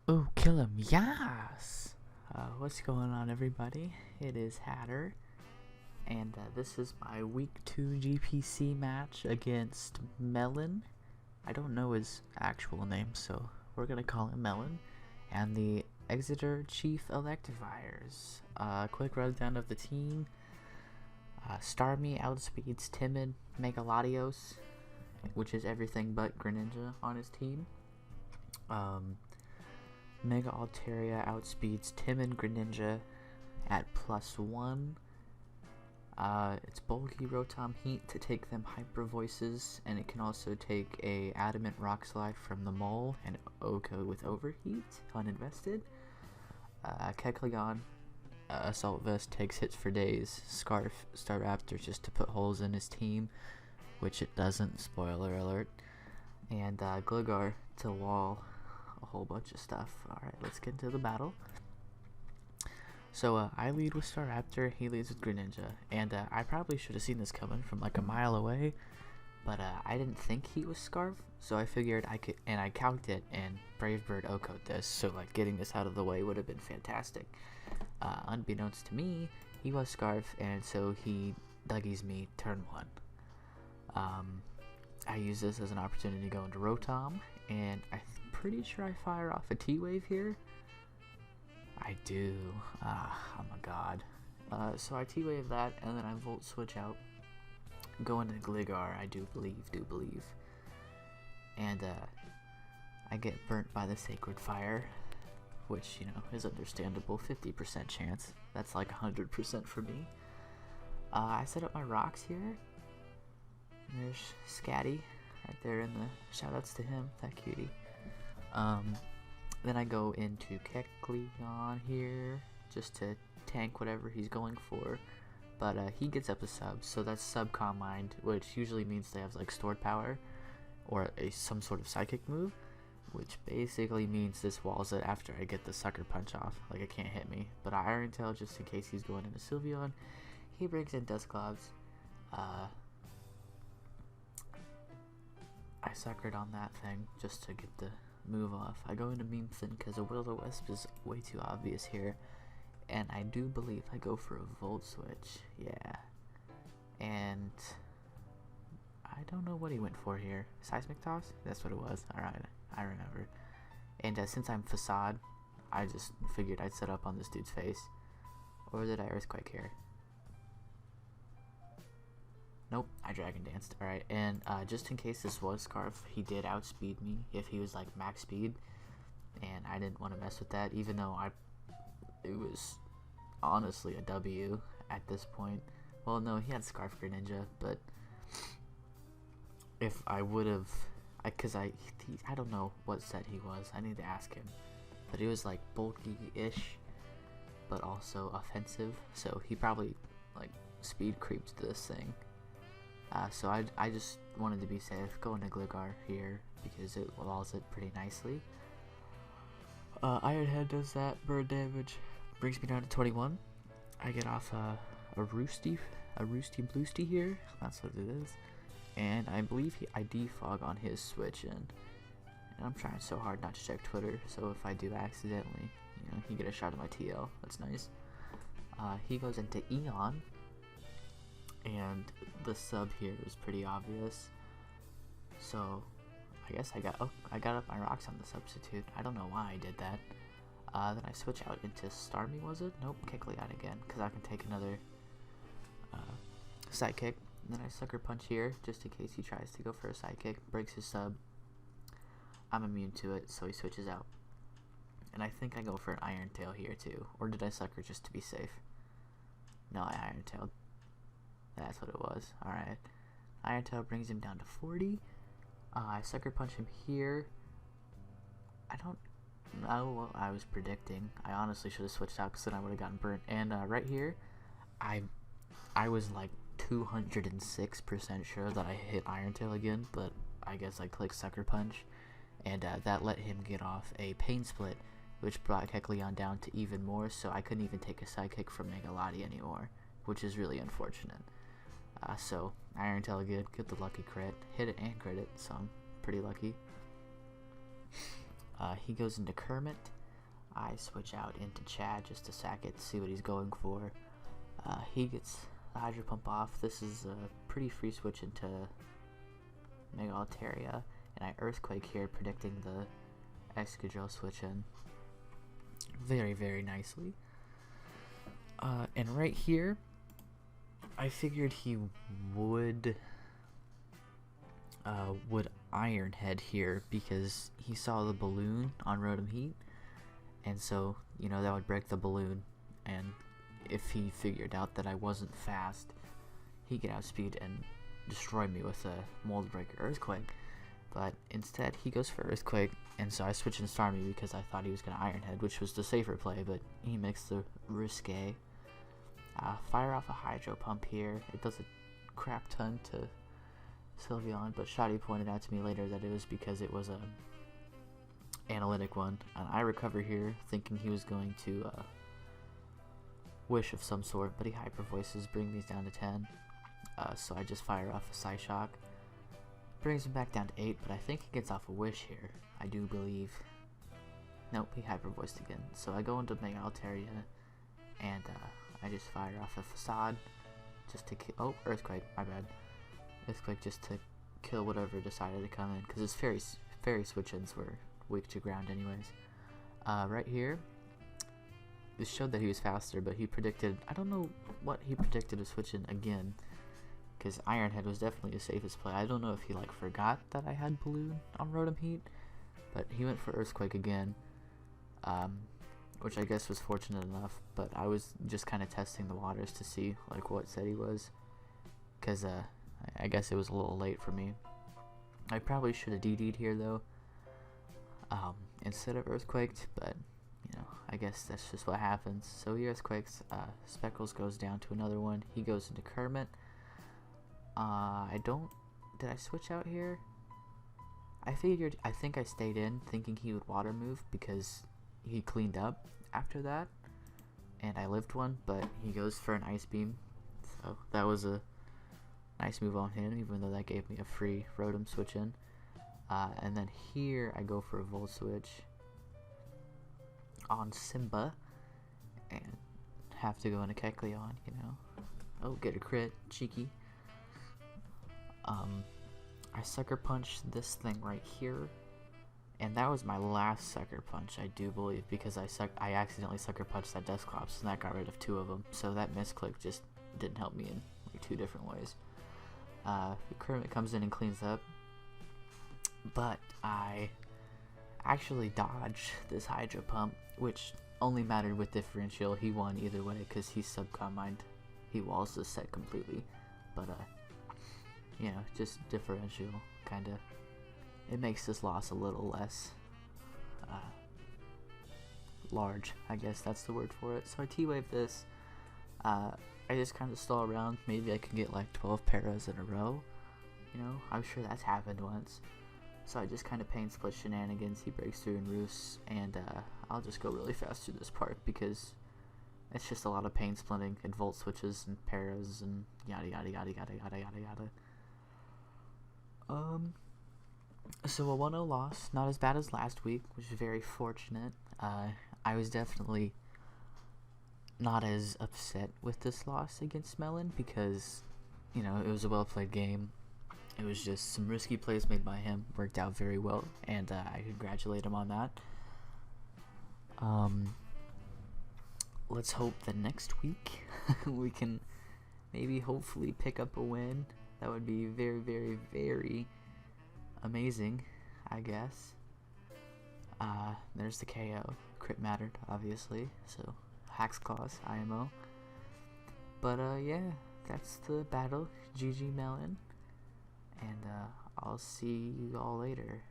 Oh, kill him, yes! What's going on, everybody? It is Hatter, and this is my Week 2 GPC match against Melon. I don't know his actual name, so we're gonna call him Melon. And the Exeter Chief Electivires. Quick rundown of the team. Starmie outspeeds Timid Megaladios, which is everything but Greninja on his team. Mega Altaria outspeeds Timid Greninja at +1. It's bulky Rotom Heat to take them Hyper Voices, and it can also take a Adamant Rock Slide from the Mole and Oko with Overheat uninvested. Kecleon Assault Vest takes hits for days. Scarf Staraptor just to put holes in his team, which it doesn't, spoiler alert. And Gligar to wall a whole bunch of stuff. Alright, let's get into the battle. So I lead with Staraptor, he leads with Greninja, and I probably should have seen this coming from like a mile away, but I didn't think he was Scarf, so I figured I could, and I calced it, and Brave Bird Oko'd this, so like getting this out of the way would have been fantastic. Unbeknownst to me, he was Scarf, and so he Dougies me turn 1. I use this as an opportunity to go into Rotom, and I'm pretty sure I fire off a T-Wave here. I do. Oh my god. So I T-Wave that, and then I Volt Switch out. Go into Gligar, I do believe. And I get burnt by the Sacred Fire, which, you know, is understandable. 50% chance. That's like 100% for me. I set up my rocks here. There's Scatty right there in the shoutouts to him, that cutie. Then I go into Kecleon here just to tank whatever he's going for, but he gets up a sub, so that's sub Calm Mind, which usually means they have like stored power or some sort of psychic move, which basically means this walls it after I get the Sucker Punch off. Like, it can't hit me, but I Iron Tail just in case he's going into Sylveon. He brings in Dusclops. I suckered on that thing just to get the move off. I go into Memeson because a Will-O-Wisp is way too obvious here, and I do believe I go for a Volt Switch. Yeah, and I don't know what he went for here. Seismic Toss? That's what it was. Alright, I remember. And since I'm Facade, I just figured I'd set up on this dude's face. Or did I Earthquake here? Nope, I Dragon Danced. Alright, and just in case this was Scarf, he did outspeed me if he was like max speed, and I didn't want to mess with that, even though it was honestly a W at this point. Well, no, he had Scarf Greninja, but if I would have, I don't know what set he was, I need to ask him, but he was like bulky-ish, but also offensive, so he probably like speed creeped this thing. So I just wanted to be safe, go into Gligar here, because it walls it pretty nicely. Iron Head does that, bird damage, brings me down to 21. I get off a Roosty Bloosty here, that's what it is. And I believe I defog on his switch in. And I'm trying so hard not to check Twitter, so if I do accidentally, you know, he get a shot at my TL, that's nice. He goes into Eon. And the sub here is pretty obvious, so I guess I got up my rocks on the substitute. I don't know why I did that. Then I switch out into Starmie, was it? Nope, Kecleon again, because I can take another Sidekick. And then I Sucker Punch here, just in case he tries to go for a Sidekick, breaks his sub. I'm immune to it, so he switches out. And I think I go for an Iron Tail here too, or did I Sucker just to be safe? No, I Iron Tailed. That's what it was. Alright. Iron Tail brings him down to 40. I Sucker Punch him here. I don't know what I was predicting. I honestly should have switched out because then I would have gotten burnt. And right here, I was like 206% sure that I hit Iron Tail again, but I guess I clicked Sucker Punch. And that let him get off a Pain Split, which brought Kecleon down to even more, so I couldn't even take a Sidekick from Megaladi anymore, which is really unfortunate. So Iron Tail good, get the lucky crit, hit it and crit it, so I'm pretty lucky. He goes into Kermit. I switch out into Chad just to sack it, see what he's going for. He gets the Hydro Pump off. This is a pretty free switch into MelonToshington, and I Earthquake here, predicting the Excadrill switch in very, very nicely. And right here, I figured he would Iron Head here because he saw the balloon on Rotom Heat, and so, you know, that would break the balloon, and if he figured out that I wasn't fast, he could outspeed and destroy me with a Mold Breaker Earthquake. But instead, he goes for Earthquake, and so I switch in Starmie because I thought he was going to Iron Head, which was the safer play, but he makes the risque. Fire off a Hydro Pump here. It does a crap ton to Sylveon, but Shoddy pointed out to me later that it was because it was a analytic one. And I recover here, thinking he was going to Wish of some sort, but he Hyper Voices, bring these down to 10. So I just fire off a Psyshock. Brings him back down to 8, but I think he gets off a Wish here. I do believe. Nope, he Hyper Voiced again. So I go into MelonToshington, and I just fire off a Facade just to kill. Oh, Earthquake, my bad. Earthquake just to kill whatever decided to come in, because his fairy switch-ins were weak to ground anyways. Right here, this showed that he was faster, but he predicted, I don't know what he predicted to switch in again, because Iron Head was definitely the safest play. I don't know if he like forgot that I had Balloon on Rotom Heat, but he went for Earthquake again, which I guess was fortunate enough, but I was just kind of testing the waters to see like what set he was, because I guess it was a little late for me. I probably should have DD'd here though, instead of Earthquaked, but you know, I guess that's just what happens. So he Earthquakes, Speckles goes down to another one, he goes into Kermit. Did I switch out here? I think I stayed in thinking he would Water Move because he cleaned up after that, and I lived one, but he goes for an Ice Beam, so that was a nice move on him, even though that gave me a free Rotom switch in. And then here I go for a Volt Switch on Simba, and have to go into Kecleon, you know. Oh, get a crit, cheeky. I Sucker Punch this thing right here, and that was my last Sucker Punch, I do believe, because I accidentally Sucker Punched that Dusclops, and that got rid of 2 of them, so that misclick just didn't help me in like 2 different ways. Kermit comes in and cleans up, but I actually dodged this Hydro Pump, which only mattered with differential. He won either way because he Subcom Mined. He walls the set completely, but you know, just differential, kinda. It makes this loss a little less large, I guess that's the word for it. So I T-Wave this. I just kind of stall around. Maybe I could get like 12 paras in a row. You know, I'm sure that's happened once. So I just kind of Pain Split shenanigans. He breaks through and roosts, and I'll just go really fast through this part because it's just a lot of Pain Splitting and Volt Switches and paras and yada yada yada yada yada yada yada. So a 1-0 loss, not as bad as last week, which is very fortunate. I was definitely not as upset with this loss against Melon because, you know, it was a well-played game. It was just some risky plays made by him, worked out very well, and I congratulate him on that. Let's hope that next week we can maybe hopefully pick up a win. That would be very, very, very amazing, I guess. There's the KO. Crit mattered, obviously, so Hax Claws, IMO. But yeah, that's the battle. GG Melon. And I'll see you all later.